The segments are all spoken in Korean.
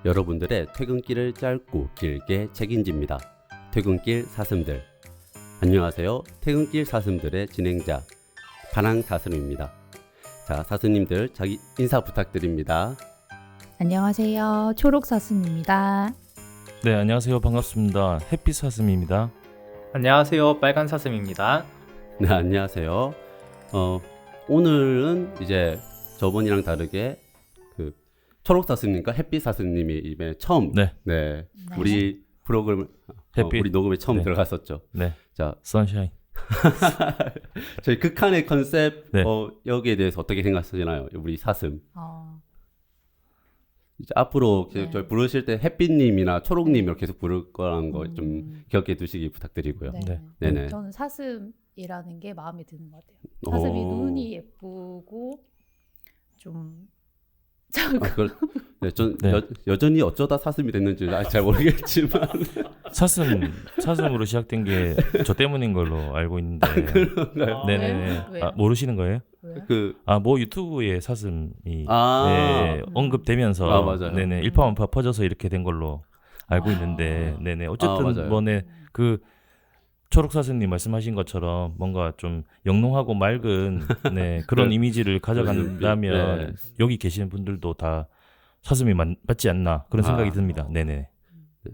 여러분들의 퇴근길을 짧고 길게 책임집니다. 퇴근길 사슴들. 안녕하세요. 퇴근길 사슴들의 진행자 반항사슴입니다. 자, 사슴님들 자기 인사 부탁드립니다. 안녕하세요. 초록사슴입니다. 네, 안녕하세요. 반갑습니다. 햇빛사슴입니다. 안녕하세요. 빨간사슴입니다. 네, 안녕하세요. 오늘은 이제 저번이랑 다르게 그 초록사슴님과 햇빛사슴님이 이번에 처음 네. 우리 프로그램 우리 녹음에 처음 네. 들어갔었죠. 네. 자, 선샤인. 저희 극한의 컨셉 네. 여기에 대해서 어떻게 생각하시나요? 우리 사슴. 이제 앞으로 네. 저희 부르실 때 햇빛님이나 초록님을 계속 부를 거라는 거 좀 기억해 두시기 부탁드리고요. 네. 네네. 저는 사슴이라는 게 마음에 드는 것 같아요. 사슴이 눈이 예쁘고 좀 작고. 네, 전 네. 여전히 어쩌다 사슴이 됐는지 잘 모르겠지만 사슴으로 시작된 게 저 때문인 걸로 알고 있는데. 그런가요? 네네네. 왜요? 모르시는 거예요? 왜요? 뭐 유튜브에 사슴이 아, 언급되면서 맞아요. 네네 일파만파 퍼져서 이렇게 된 걸로 알고 있는데 네네 어쨌든 맞아요. 그 초록사슴님 말씀하신 것처럼 뭔가 좀 영롱하고 맑은 그런 이미지를 가져간다면 네. 여기 계시는 분들도 다 사슴이 맞지 않나 그런 생각이 듭니다. 네네.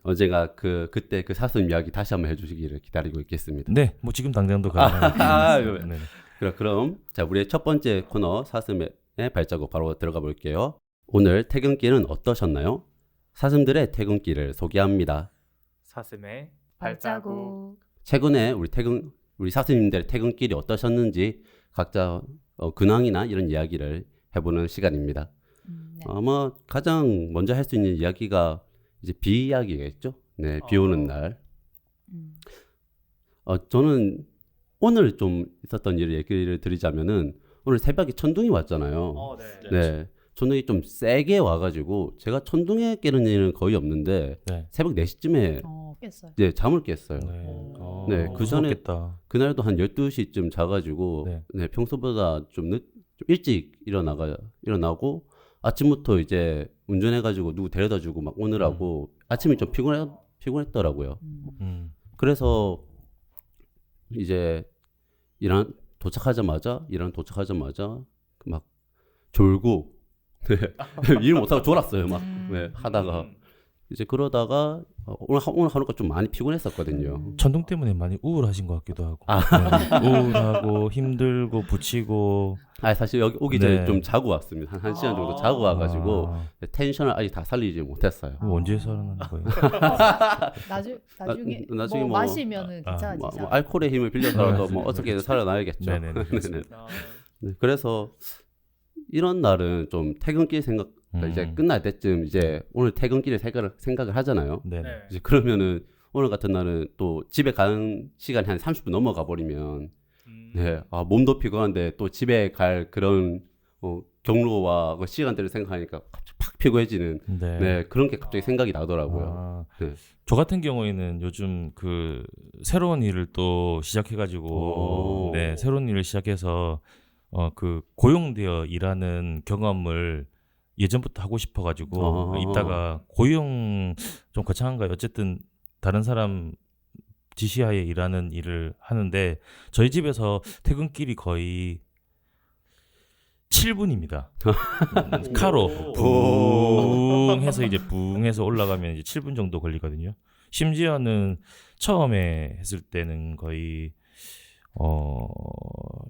언젠가 그때 그 사슴 이야기 다시 한번 해주시기를 기다리고 있겠습니다. 네, 뭐 지금 당장도 가능합니다. 네. 그럼 자, 우리의 첫 번째 코너 사슴의 발자국 바로 들어가 볼게요. 오늘 퇴근길은 어떠셨나요? 사슴들의 퇴근길을 소개합니다. 사슴의 발자국. 최근에 우리 사슴님들의 퇴근길이 어떠셨는지 각자 근황이나 이런 이야기를 해보는 시간입니다. 네. 아마 가장 먼저 할 수 있는 이야기가 이제 비 이야기겠죠. 네, 비 오는 날. 음. 저는 오늘 좀 있었던 일을 얘기를 드리자면은 오늘 새벽에 천둥이 왔잖아요. 네, 천둥이 좀 세게 와가지고 제가 천둥에 깨는 일은 거의 없는데 네. 새벽 4시쯤에 깼어요. 네, 잠을 깼어요. 네. 네, 그 전에 무섭겠다. 그날도 한 12시쯤 자가지고 네. 평소보다 좀 일찍 일어나고 아침부터 이제 운전해가지고 누구 데려다주고 막 오느라고 아침이 좀 피곤했더라고요. 그래서 이제 일한 도착하자마자 막 졸고 일 못하고 졸았어요. 막 하다가 이제 그러다가 오늘 하루가 좀 많이 피곤했었거든요. 천둥 때문에 많이 우울하신 것 같기도 하고 네. 우울하고 힘들고 부치고 사실 여기 오기 전에 좀 자고 왔습니다. 한 1시간 정도 자고 와가지고 텐션을 아직 다 살리지 못했어요. 언제 살아나는 거예요? 나중에 나중에 뭐 마시면은 괜찮아지죠. 뭐 알코올의 힘을 빌려서라도 뭐 어떻게든 살아나야겠죠. 네네네. 네, 그래서 이런 날은 좀 퇴근길 생각 이제 끝날 때쯤 이제 오늘 퇴근길에 생각을 하잖아요. 네. 이제 그러면은 오늘 같은 날은 또 집에 가는 시간이 한 30분 넘어가 버리면 몸도 피곤한데 또 집에 갈 그런 경로와 그 시간대를 생각하니까 갑자기 팍 피곤해지는 그런 게 갑자기 생각이 나더라고요. 저 같은 경우에는 요즘 그 새로운 일을 또 시작해가지고 새로운 일을 시작해서 그 고용되어 일하는 경험을 예전부터 하고 싶어가지고 이따가 고용 좀 거창한가요? 어쨌든 다른 사람 지시하에 일하는 일을 하는데 저희 집에서 퇴근길이 거의 7분입니다. 카로 붕 해서 이제 붕 해서 올라가면 이제 7분 정도 걸리거든요. 심지어는 처음에 했을 때는 거의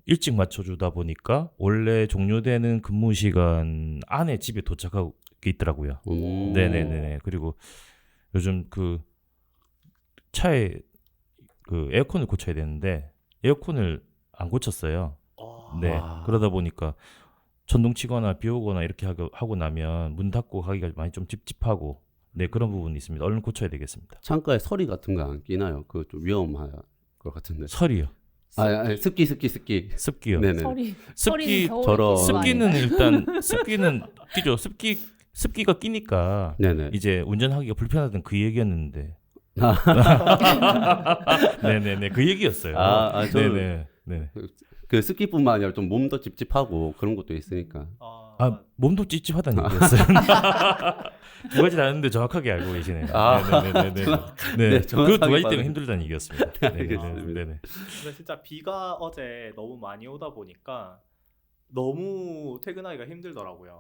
일찍 맞춰주다 보니까 원래 종료되는 근무 시간 안에 집에 도착하고 있더라고요. 네네네. 그리고 요즘 그 차에 그 에어컨을 고쳐야 되는데 에어컨을 안 고쳤어요. 네. 그러다 보니까 천둥 치거나 비 오거나 이렇게 하고 나면 문 닫고 가기가 많이 좀 찝찝하고 그런 부분이 있습니다. 얼른 고쳐야 되겠습니다. 창가에 서리 같은 거 안 끼나요? 그거 좀 위험할 것 같은데. 서리요. 아니, 습기. 습기요. 네네. 습기는 일단 습기는 끼죠. 습기가 끼니까 네네. 이제 운전하기가 불편하던 그 얘기였는데. 네네네 그 얘기였어요. 저는 네네. 그 습기뿐만 아니라 좀 몸도 찝찝하고 그런 것도 있으니까. 아 몸도 찝찝하다는 얘기였어요. 두 가지 다른데 정확하게 알고 계시네요. 네네네네. 네, 그 두 가지 때문에 봤는데. 힘들다는 얘기였습니다. 알겠습니다. 네네. 근데 진짜 비가 어제 너무 많이 오다 보니까 너무 퇴근하기가 힘들더라고요.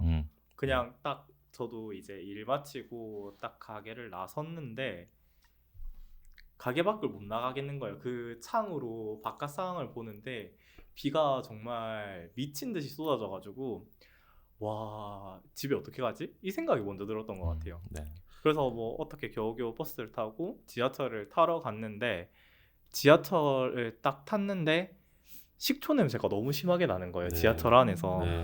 그냥 딱 저도 이제 일 마치고 딱 가게를 나섰는데 가게 밖을 못 나가겠는 거예요. 그 창으로 바깥 상황을 보는데 비가 정말 미친 듯이 쏟아져가지고 와 집에 어떻게 가지? 이 생각이 먼저 들었던 것 같아요. 네. 그래서 뭐 어떻게 겨우겨우 버스를 타고 지하철을 타러 갔는데 지하철을 딱 탔는데 식초 냄새가 너무 심하게 나는 거예요. 네. 지하철 안에서. 네.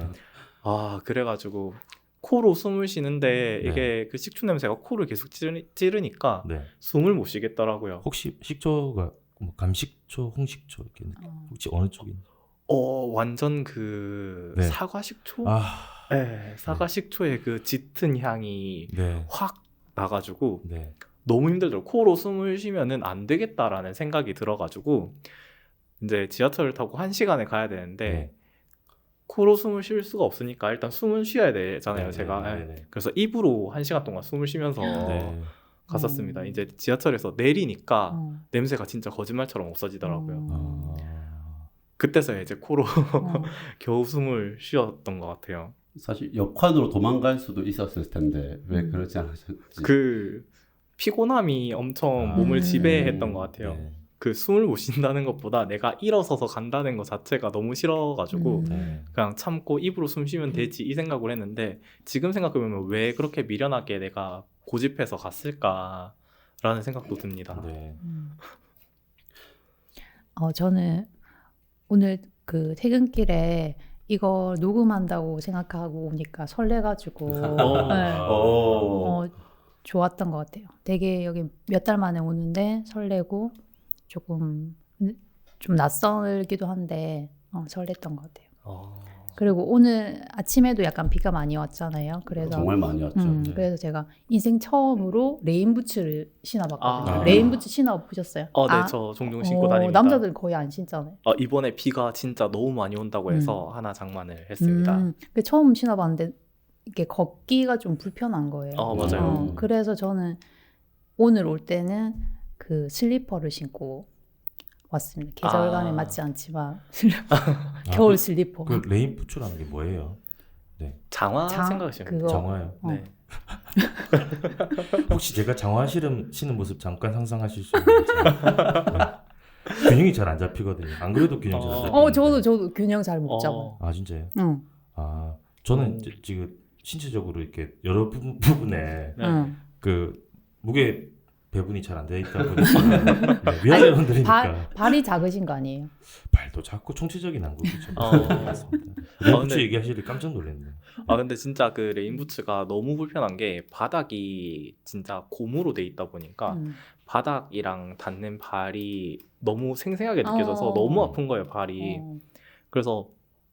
아 그래가지고 코로 숨을 쉬는데 네. 이게 그 식초 냄새가 코를 계속 찌르니까 네. 숨을 못 쉬겠더라고요. 혹시 식초가 뭐 감식초, 홍식초 이렇게 혹시 어느 쪽인지? 완전 그 네. 사과 식초? 아, 네, 사과 식초의 그 짙은 향이 네. 확 나가지고 네. 너무 힘들더라고요. 코로 숨을 쉬면은 안 되겠다라는 생각이 들어가지고 이제 지하철을 타고 1시간에 가야 되는데 네. 코로 숨을 쉴 수가 없으니까 일단 숨은 쉬어야 되잖아요. 네, 제가 네, 네, 네. 그래서 입으로 1시간 동안 숨을 쉬면서 네. 갔었습니다. 이제 지하철에서 내리니까 어. 냄새가 진짜 거짓말처럼 없어지더라고요. 어. 그때서야 이제 코로 어. 겨우 숨을 쉬었던 것 같아요. 사실 옆칸으로 도망갈 수도 있었을 텐데 왜 그러지 않으셨지? 그 피곤함이 엄청 아. 몸을 지배했던 것 같아요. 네. 그 숨을 못 쉰다는 것보다 내가 일어서서 간다는 것 자체가 너무 싫어가지고 네. 그냥 참고 입으로 숨 쉬면 되지 이 생각을 했는데 지금 생각해보면 왜 그렇게 미련하게 내가 고집해서 갔을까라는 생각도 듭니다. 네. 저는 오늘 그 퇴근길에 이거 녹음한다고 생각하고 오니까 설레가지고 네. 좋았던 것 같아요. 되게 여기 몇 달 만에 오는데 설레고 조금 좀 낯설기도 한데 설렜던 것 같아요. 그리고 오늘 아침에도 약간 비가 많이 왔잖아요. 그래서 정말 많이 왔죠. 네. 그래서 제가 인생 처음으로 레인부츠를 신어봤거든요. 아. 레인부츠 신어보셨어요? 네, 저 종종 신고 다닙니다. 남자들은 거의 안 신잖아요. 이번에 비가 진짜 너무 많이 온다고 해서 하나 장만을 했습니다. 처음 신어봤는데 이게 걷기가 좀 불편한 거예요. 맞아요. 그래서 저는 오늘 올 때는 그 슬리퍼를 신고 왔습니다. 계절감에 맞지 않지만 겨울 슬리퍼. 그 레인 부츠라는 게 뭐예요? 장화 생각하시면 돼요. 그거. 장화요? 어. 네. 혹시 제가 장화 신은 모습 잠깐 상상하실 수 있는지? 네. 균형이 잘 안 잡히거든요. 안 그래도 균형 잘 잡히는데. 저도 균형 잘 못 잡아요. 아 진짜요? 응. 아 저는 지금 신체적으로 이렇게 여러 부분에 네. 그 무게 배분이 잘 안 돼 있다 보니까 네, 위아래 흔들리니까 발이 작으신 거 아니에요? 발도 작고 총체적인 안구도 좀 맞습니다. 레인부츠 얘기하시길 깜짝 놀랐네요. 근데 진짜 그 레인부츠가 너무 불편한 게 바닥이 진짜 고무로 돼 있다 보니까 바닥이랑 닿는 발이 너무 생생하게 느껴져서 너무 아픈 거예요, 발이. 그래서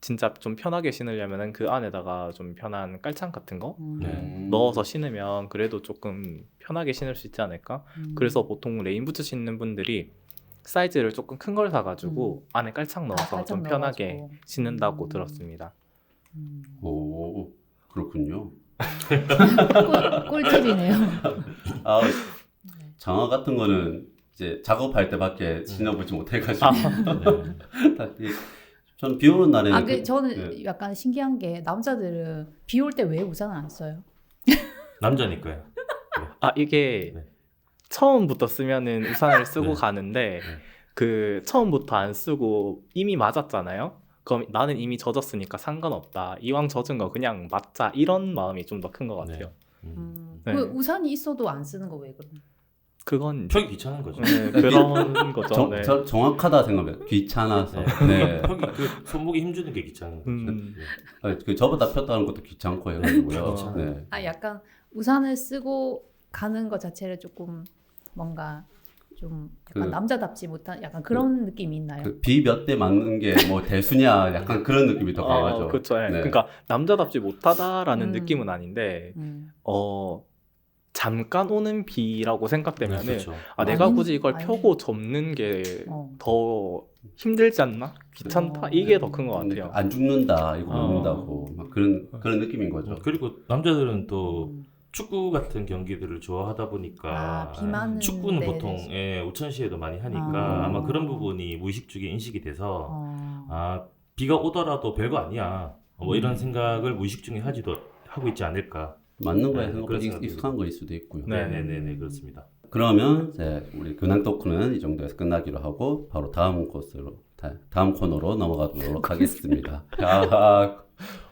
진짜 좀 편하게 신으려면은 그 안에다가 좀 편한 깔창 같은 거 네. 넣어서 신으면 그래도 조금 편하게 신을 수 있지 않을까? 그래서 보통 레인부츠 신는 분들이 사이즈를 조금 큰 걸 사가지고 안에 깔창 넣어서 깔창 좀 편하게 넣어가지고. 신는다고 들었습니다. 오, 그렇군요. 꿀팁이네요. 장화 같은 거는 이제 작업할 때밖에 신어보지 못해가지고 딱히 저는 비 오는 날에는 저는 약간 신기한 게 남자들은 비 올 때 왜 우산을 안 써요? 남자니까요. 이게 네. 처음부터 쓰면은 우산을 쓰고 네. 가는데 네. 그 처음부터 안 쓰고 이미 맞았잖아요. 그럼 나는 이미 젖었으니까 상관없다. 이왕 젖은 거 그냥 맞자. 이런 마음이 좀 더 큰 것 같아요. 네. 그 우산이 있어도 안 쓰는 거 왜 그럼? 그건 펴기 귀찮은 거죠. 그런 거죠. 네. 정확하다 생각해요. 귀찮아서. 네. 펴기 그 손목에 힘주는 게 귀찮은 거죠. 네. 그 저보다 폈다는 것도 귀찮고 해가지고요. 네. 약간 우산을 쓰고 가는 것 자체를 조금 뭔가 좀 약간 남자답지 못한 약간 그런 느낌이 있나요? 비 몇 대 맞는 게 뭐 대수냐 약간 그런 느낌이 더 강하죠. 그렇죠. 네. 그러니까 남자답지 못하다라는 느낌은 아닌데 잠깐 오는 비라고 생각되면은 그렇죠. 내가 아니, 굳이 이걸 아니. 펴고 접는 게 더 힘들지 않나? 귀찮다? 이게 더 큰 것 같아요. 안 죽는다 이거 어. 먹는다고 막 그런 느낌인 거죠. 그리고 남자들은 또 축구 같은 경기들을 좋아하다 보니까 비 많은 축구는 데 보통 대해서. 우천시에도 많이 하니까 아마 그런 부분이 무의식 중에 인식이 돼서 비가 오더라도 별거 아니야 뭐 이런 생각을 무의식 중에 하고 있지 않을까. 맞는 거에 네, 생각보다 그런 생각이 익숙한 거일 수도 있고요. 네네네 그렇습니다. 그러면 이제 우리 근황 토크는 이 정도에서 끝나기로 하고 바로 다음 코너로 넘어가도록 하겠습니다. 야,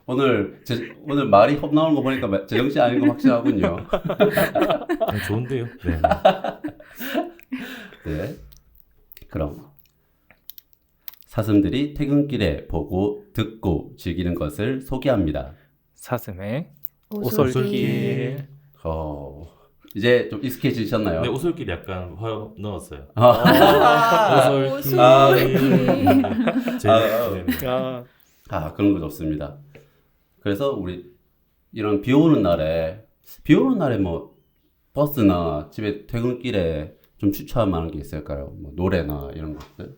오늘 말이 헛나오는 거 보니까 제정신 아닌 거 확실하군요. 좋은데요. 네. 네. 그럼 사슴들이 퇴근길에 보고 듣고 즐기는 것을 소개합니다. 사슴의 오솔길. 오솔길. 이제 좀 익숙해지셨나요? 네, 오솔길 약간 화 넣었어요. 오솔길. 그런 거 좋습니다. 그래서 우리 이런 비 오는 날에 뭐 버스나 집에 퇴근길에 좀 추천할 만한 게 있을까요? 뭐 노래나 이런 것들.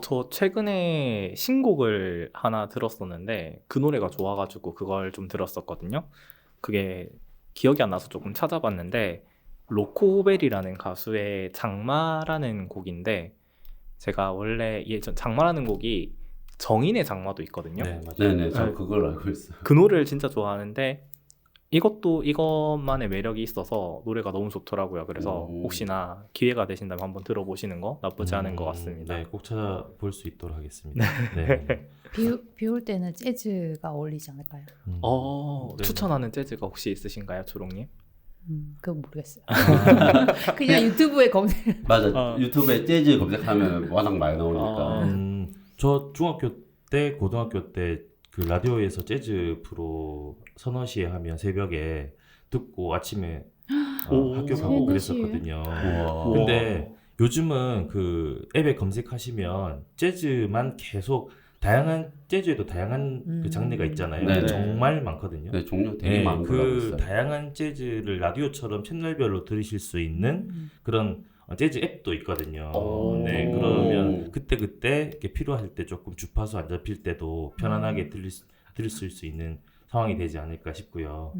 저 최근에 신곡을 하나 들었었는데 그 노래가 좋아가지고 그걸 좀 들었었거든요. 그게 기억이 안 나서 조금 찾아봤는데 로코벨이라는 가수의 장마라는 곡인데 제가 원래 예전 장마라는 곡이 정인의 장마도 있거든요. 네, 맞아요. 네네, 저 그걸 알고 있어요. 그 노래를 진짜 좋아하는데 이것도 이것만의 매력이 있어서 노래가 너무 좋더라고요. 그래서 혹시나 기회가 되신다면 한번 들어보시는 거 나쁘지 않은 것 같습니다. 네, 꼭 찾아볼 수 있도록 하겠습니다. 네. 비 올 때는 재즈가 어울리지 않을까요? 네. 추천하는 재즈가 혹시 있으신가요, 초롱님? 그건 모르겠어요. 그냥 유튜브에 검색. 맞아, 유튜브에 재즈 검색하면 워낙 많이 나오니까. 저 중학교 때, 고등학교 때 그 라디오에서 재즈 프로 서너 시에 하면 새벽에 듣고 아침에 학교 가고 그랬었거든요. 근데 요즘은 그 앱에 검색하시면 재즈만 계속 재즈에도 다양한 그 장르가 있잖아요. 네네. 정말 많거든요. 네, 종류 되게 많은 걸 알고 있어요. 다양한 재즈를 라디오처럼 채널별로 들으실 수 있는 그런 재즈 앱도 있거든요. 네, 그러면 그때 이렇게 필요할 때 조금 주파수 안 잡힐 때도 편안하게 들을 수 있는 상황이 되지 않을까 싶고요.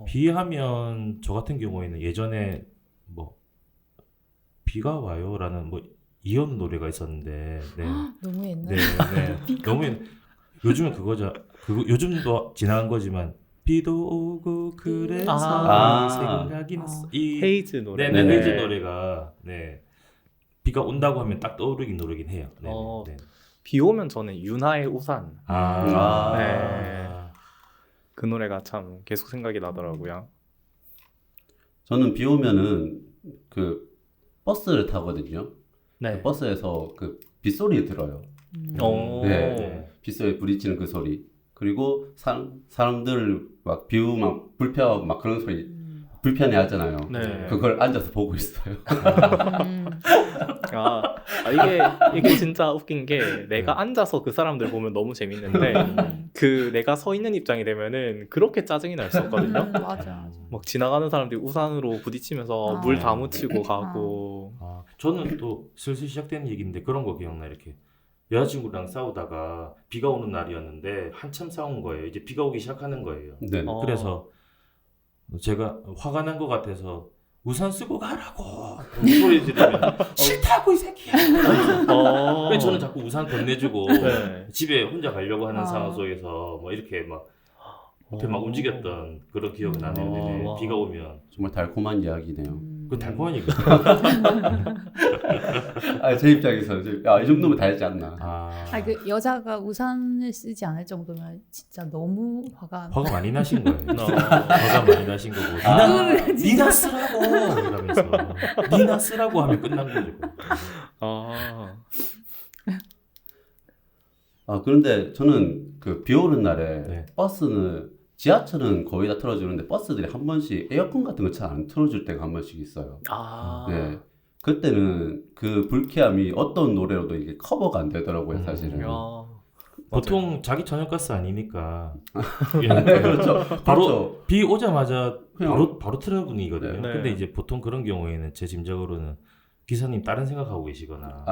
비하면 저 같은 경우에는 예전에 뭐 비가 와요라는 뭐 이연 노래가 있었는데, 네. 너무 옛날. 네. 너무 요즘은 그거죠. 요즘도 지나간 거지만. 비도 오고 그래서 생각이 났어. 이 헤이즈 노래. 네, 헤이즈 노래가 비가 온다고 하면 딱 떠오르긴 해요. 네. 비 오면 저는 윤하의 우산. 네. 그 노래가 참 계속 생각이 나더라고요. 저는 비 오면은 그 버스를 타거든요. 네. 그 버스에서 그 빗소리 들어요. 네. 빗소리 부딪히는 그 소리. 그리고 사람들 막 비우 막 불편하고 막 그런 소리 불편해 하잖아요. 네. 그걸 앉아서 보고 있어요. 이게 진짜 웃긴 게 내가 앉아서 그 사람들 보면 너무 재밌는데 그 내가 서 있는 입장이 되면은 그렇게 짜증이 날 수 없거든요. 맞아. 막 지나가는 사람들이 우산으로 부딪히면서 물 다 묻히고 가고. 저는 또 슬슬 시작되는 얘기인데 그런 거 기억나. 이렇게 여자친구랑 싸우다가 비가 오는 날이었는데 한참 싸운 거예요. 이제 비가 오기 시작하는 거예요. 네. 그래서 제가 화가 난 것 같아서 우산 쓰고 가라고 소리 지르면 싫다고 이 새끼야. 왜 저는 자꾸 우산 건네주고 집에 혼자 가려고 하는 상황 속에서 뭐 이렇게 막 앞에 막 움직였던 그런 기억이 나네요. 비가 오면 정말 달콤한 이야기네요. 그 달콤한 얘기. 제 입장에서 이 정도면 다 했지 않나. 그 여자가 우산을 쓰지 않을 정도면 진짜 너무 화가 많이 나신 거예요. 화가 많이 나신 거고. 니나 쓰라고 이러면서 니나 쓰라고 하면 끝난 거죠. 그런데 저는 그 비 오는 날에 버스는 지하철은 거의 다 틀어주는데 버스들이 한 번씩 에어컨 같은 거 잘 안 틀어줄 때가 한 번씩 있어요. 네. 그때는 그 불쾌함이 어떤 노래로도 이게 커버가 안 되더라고요, 사실은. 보통 자기 저녁가스 아니니까 그렇죠. 바로 그렇죠. 비 오자마자 그냥- 바로 트는 분위기거든요. 네. 근데 이제 보통 그런 경우에는 제 짐작으로는 기사님 다른 생각하고 계시거나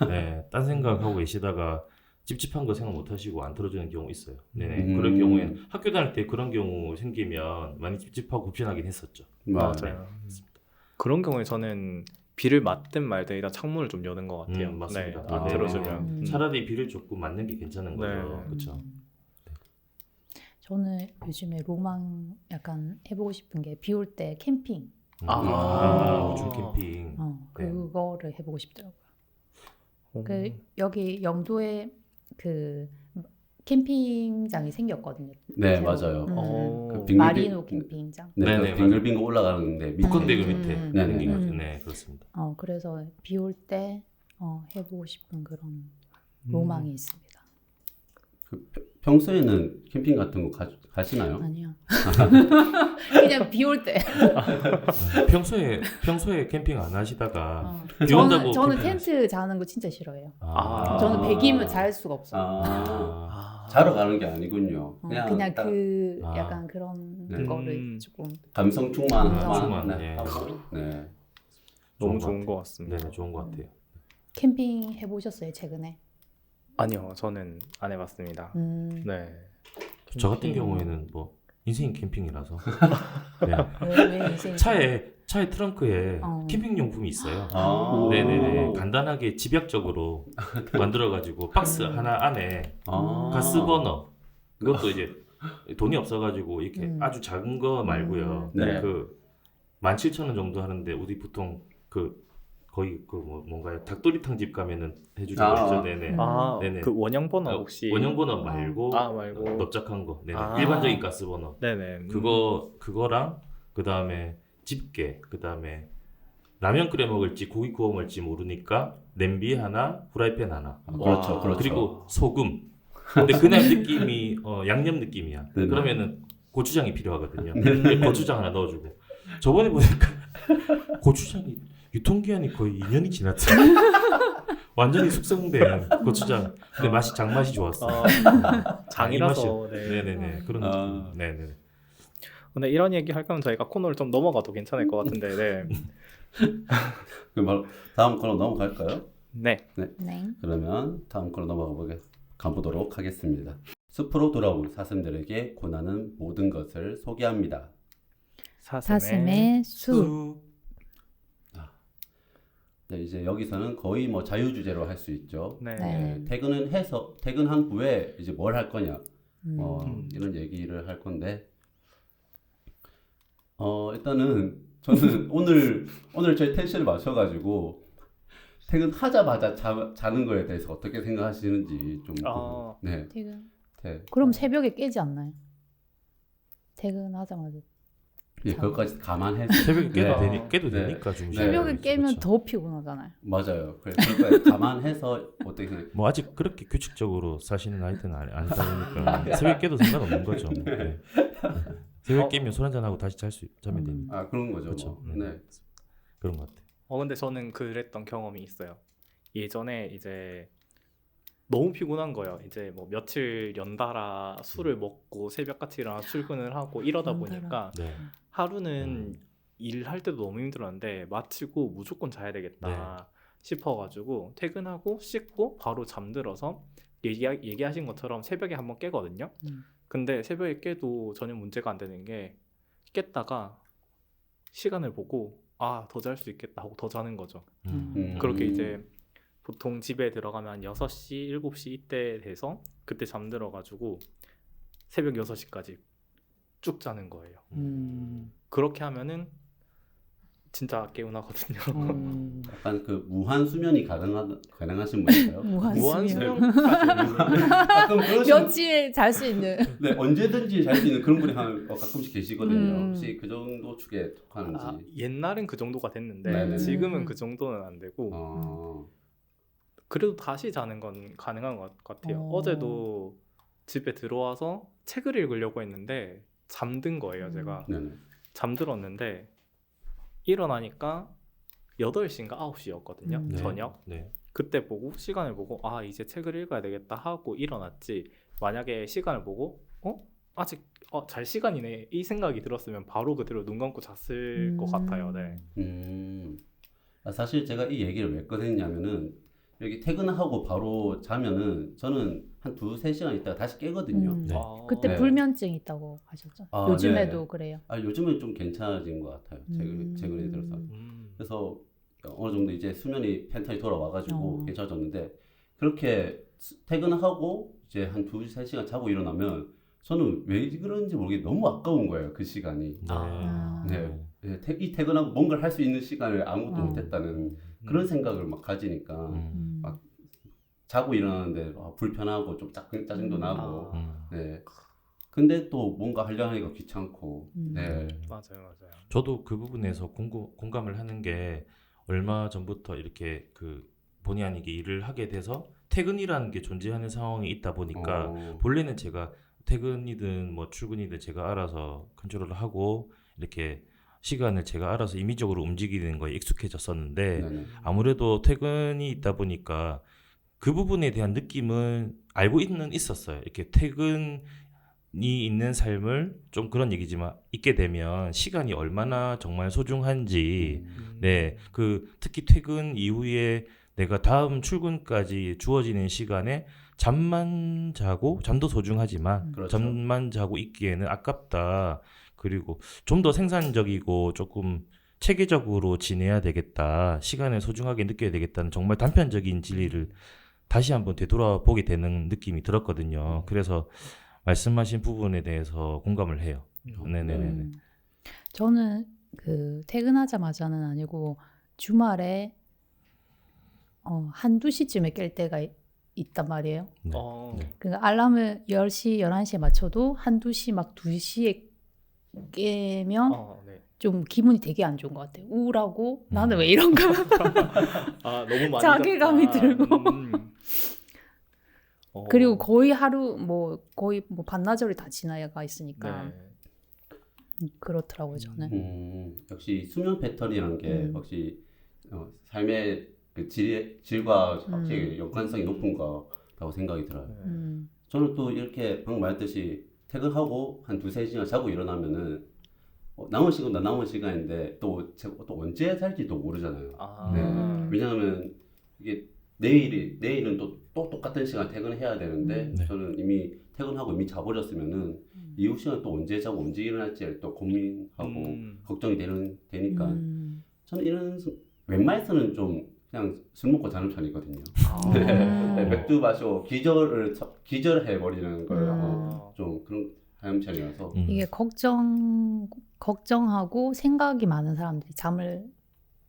네, 딴 생각하고 계시다가 찝찝한 거 생각 못 하시고 안 틀어주는 경우 있어요. 네네. 그런 경우에는 학교 다닐 때 그런 경우 생기면 많이 찝찝하고 불편하긴 했었죠. 맞아요. 그런 경우에 저는 비를 맞든 말든 일단 창문을 좀 여는 것 같아요. 맞습니다. 네, 안 아. 틀어주면. 차라리 비를 조금 맞는 게 괜찮은 거죠. 네. 그렇죠. 저는 요즘에 로망 약간 해보고 싶은 게 비 올 때 캠핑. 우중 캠핑. 네. 그거를 해보고 싶더라고요. 오. 여기 영도에 그 캠핑장이 생겼거든요. 네, 새로. 맞아요. 어. 그 마리노 캠핑장. 네, 네네, 그 빙글빙글 올라가는데 북한대교 밑에 네네. 생긴 거죠. 네, 그렇습니다. 그래서 비 올 때 해보고 싶은 그런 로망이 있습니다. 평소에는 캠핑 같은 거 가시나요? 아니요. 그냥 비 올 때. 평소에 캠핑 안 하시다가 비 저는 온다고 캠핑 텐트 자는 거 진짜 싫어해요. 아. 저는 백이면 잘 수가 없어요. 자러 가는 게 아니군요. 그냥 딱 그 아. 약간 그런 네. 거를 조금 감성 충만한 충만, 네. 예. 하고. 네. 너무 좋은 것 같습니다. 네, 좋은 것 같아요. 캠핑 해보셨어요 최근에? 아니요, 저는 안 해봤습니다. 네. 저 같은 경우에는 뭐 인생이 캠핑이라서 왜 인생? 차에 트렁크에 캠핑 용품이 있어요. 네네네. 간단하게 집약적으로 만들어가지고 박스 하나 안에 가스 버너. 그것도 이제 돈이 없어가지고 이렇게 아주 작은 거 말고요. 네. 그 17,000원 정도 하는데 우리 보통 거의 뭔가요? 닭도리탕 집 가면은 해주는 거죠. 네네. 네네. 그 원형 버너 혹시? 원형 버너 말고 말고 넓적한 거. 네네. 아. 일반적인 가스 버너. 네네. 그거랑 그 다음에 집게, 그 다음에 라면 끓여 먹을지 고기 구워 먹을지 모르니까 냄비 하나, 후라이팬 하나. 그렇죠, 그렇죠. 그리고 소금. 근데 그날 느낌이 양념 느낌이야. 네네. 그러면은 고추장이 필요하거든요. 고추장 하나 넣어주고. 저번에 보니까 고추장이 유통기한이 거의 2년이 지났어요. 완전히 숙성된 고추장. 근데 맛이 장맛이 좋았어요. 장이라서. 네네네. 그런 느낌. 네네. 근데 이런 얘기 할 거면 저희가 코너를 좀 넘어가도 괜찮을 것 같은데. 네. 그럼 바로 다음 코너 넘어갈까요? 네. 네. 그러면 다음 코너 가보도록 하겠습니다. 숲으로 돌아온 사슴들에게 고난은 모든 것을 소개합니다. 사슴의 숲. 네, 이제 여기서는 거의 뭐 자유주제로 할 수 있죠. 네. 네. 퇴근한 후에 이제 뭘 할 거냐, 이런 얘기를 할 건데, 일단은 저는 오늘 저희 텐션을 맞춰가지고 퇴근하자마자 자는 거에 대해서 어떻게 생각하시는지 좀. 네. 퇴근. 네. 그럼 새벽에 깨지 않나요? 퇴근하자마자. 예, 그것까지 감안해서. 새벽에 깨도 네. 되니까 주무시. 새벽에 깨면 더 피곤하잖아요. 맞아요. 그래서 그것까지 감안해서 어떻게 생각해요? 뭐 아직 그렇게 규칙적으로 사시는 아이들은 아니다 보니까 새벽 깨도 상관없는 거죠. 네. 새벽 깨면 술 한잔 하고 다시 자면 되니까. 그런 거죠. 그렇죠. 뭐. 네. 그런 것 같아요. 근데 저는 그랬던 경험이 있어요. 예전에 이제 너무 피곤한 거예요. 이제 뭐 며칠 연달아 술을 먹고 새벽같이 일어나 출근을 하고 이러다 보니까 네. 하루는 일할 때도 너무 힘들었는데 마치고 무조건 자야 되겠다 싶어가지고 퇴근하고 씻고 바로 잠들어서 얘기하신 것처럼 새벽에 한번 깨거든요. 근데 새벽에 깨도 전혀 문제가 안 되는 게 깼다가 시간을 보고 더 잘 수 있겠다 하고 더 자는 거죠. 그렇게 이제 보통 집에 들어가면 한 6시, 7시 이때 돼서 그때 잠들어가지고 새벽 6시까지 쭉 자는 거예요. 그렇게 하면은 진짜 개운하거든요. 약간 그 무한 수면이 가능하신 분인가요? 무한 수면? 가끔 그러신 며칠 잘 수 있는. 네, 언제든지 잘 수 있는 그런 분이 가끔씩 계시거든요. 혹시 그 정도 축에 속하는지. 옛날엔 그 정도가 됐는데 네네. 지금은 그 정도는 안 되고 그래도 다시 자는 건 가능한 것 같아요. 어제도 집에 들어와서 책을 읽으려고 했는데 잠든 거예요. 제가 네네. 잠들었는데 일어나니까 8시인가 9시였거든요. 네. 저녁. 네. 그때 보고 시간을 보고 아 이제 책을 읽어야 되겠다 하고 일어났지. 만약에 시간을 보고 아직 잘 시간이네 이 생각이 들었으면 바로 그대로 눈 감고 잤을 것 같아요. 네. 사실 제가 이 얘기를 왜 꺼냈냐면은 여기 퇴근하고 바로 자면은 저는 한 2-3시간 있다가 다시 깨거든요. 네. 그때 네. 불면증 있다고 하셨죠? 요즘에도 그래요? 요즘은 좀 괜찮아진 것 같아요. 최근에 들어서. 그래서 어느 정도 이제 수면이 펜탈이 돌아와가지고 괜찮아졌는데 그렇게 퇴근하고 이제 한 2-3시간 자고 일어나면 저는 왜 그런지 모르겠는데 너무 아까운 거예요. 그 시간이. 이 퇴근하고 뭔가를 할 수 있는 시간을 아무것도 못했다는 그런 생각을 막 가지니까 막 자고 일어나는데 불편하고 좀 짜증도 나고. 네. 근데 또 뭔가 하려 하니까 귀찮고. 네. 맞아요. 저도 그 부분에서 공감을 하는 게 얼마 전부터 이렇게 그 본의 아니게 일을 하게 돼서 퇴근이라는 게 존재하는 상황이 있다 보니까 본래는 제가 퇴근이든 뭐 출근이든 제가 알아서 컨트롤을 하고 이렇게 시간을 제가 알아서 임의적으로 움직이는 거에 익숙해졌었는데 네네. 아무래도 퇴근이 있다 보니까 그 부분에 대한 느낌은 알고는 있었어요. 이렇게 퇴근이 있는 삶을 좀 그런 얘기지만 있게 되면 시간이 얼마나 정말 소중한지 네, 그 특히 퇴근 이후에 내가 다음 출근까지 주어지는 시간에 잠만 자고 잠도 소중하지만 그렇죠. 잠만 자고 있기에는 아깝다. 그리고 좀 더 생산적이고 조금 체계적으로 지내야 되겠다. 시간을 소중하게 느껴야 되겠다는 정말 단편적인 진리를 다시 한번 되돌아보게 되는 느낌이 들었거든요. 그래서 말씀하신 부분에 대해서 공감을 해요. 네네네. 저는 그 퇴근하자마자는 아니고 주말에 1-2시쯤에 깰 때가 있단 말이에요. 네. 그러니까 알람을 10시, 11시에 맞춰도 1-2시 막 2시에 깨면 좀 기분이 되게 안 좋은 것 같아요. 우울하고 나는 왜 이런가? 너무 많이 자괴감이 잤다. 들고 그리고 거의 하루 거의 반나절이 다 지나가 있으니까 그렇더라고요 저는. 역시 수면 패턴이라는 게 역시 삶의 그 질과 확실히 연관성이 높은 거라고 생각이 들어요. 저는 또 이렇게 방금 말했듯이 퇴근하고 한 2-3시간 자고 일어나면은 남은 시간인데 또 언제 살지도 모르잖아요. 네. 왜냐하면 이게 내일은 또 똑같은 시간 퇴근해야 되는데 저는 이미 퇴근하고 이미 자버렸으면은 이후 시간 또 언제 자고 언제 일어날지 또 고민하고 걱정이 되니까 저는 이런 웬만해서는 좀 그냥 술 먹고 자는 편이거든요. 네, 맥주 마시고 기절해버리는 걸 좀 그런 하는 편이라서 이게 걱정하고 생각이 많은 사람들이 잠을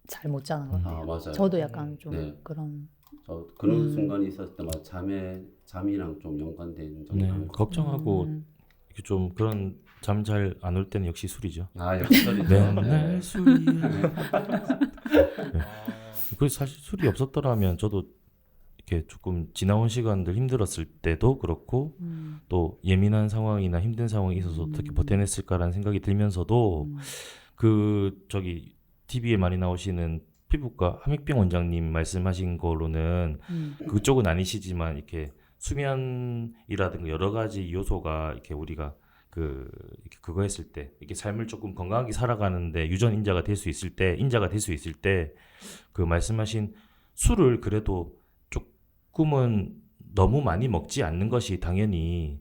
잘 못 자는 것 같아요. 맞아요. 저도 약간 좀 그런. 그런 순간이 있었을 때마다 잠이랑 좀 연관된 점이 많은 것 걱정하고 이렇게 좀 그런 잠 잘 안 올 때는 역시 술이죠. 역시 술이죠. 맨날 술이야. 그래서 사실 술이 없었더라면 저도 이렇게 조금 지나온 시간들 힘들었을 때도 그렇고 또 예민한 상황이나 힘든 상황이 있어서 어떻게 버텨냈을까라는 생각이 들면서도 TV에 많이 나오시는 피부과 함익병 원장님 말씀하신 거로는 그쪽은 아니시지만 이렇게 수면이라든가 여러 가지 요소가 이렇게 우리가 그거 했을 때 이렇게 삶을 조금 건강하게 살아가는데 인자가 될 수 있을 때 그 말씀하신 술을 그래도 조금은 너무 많이 먹지 않는 것이 당연히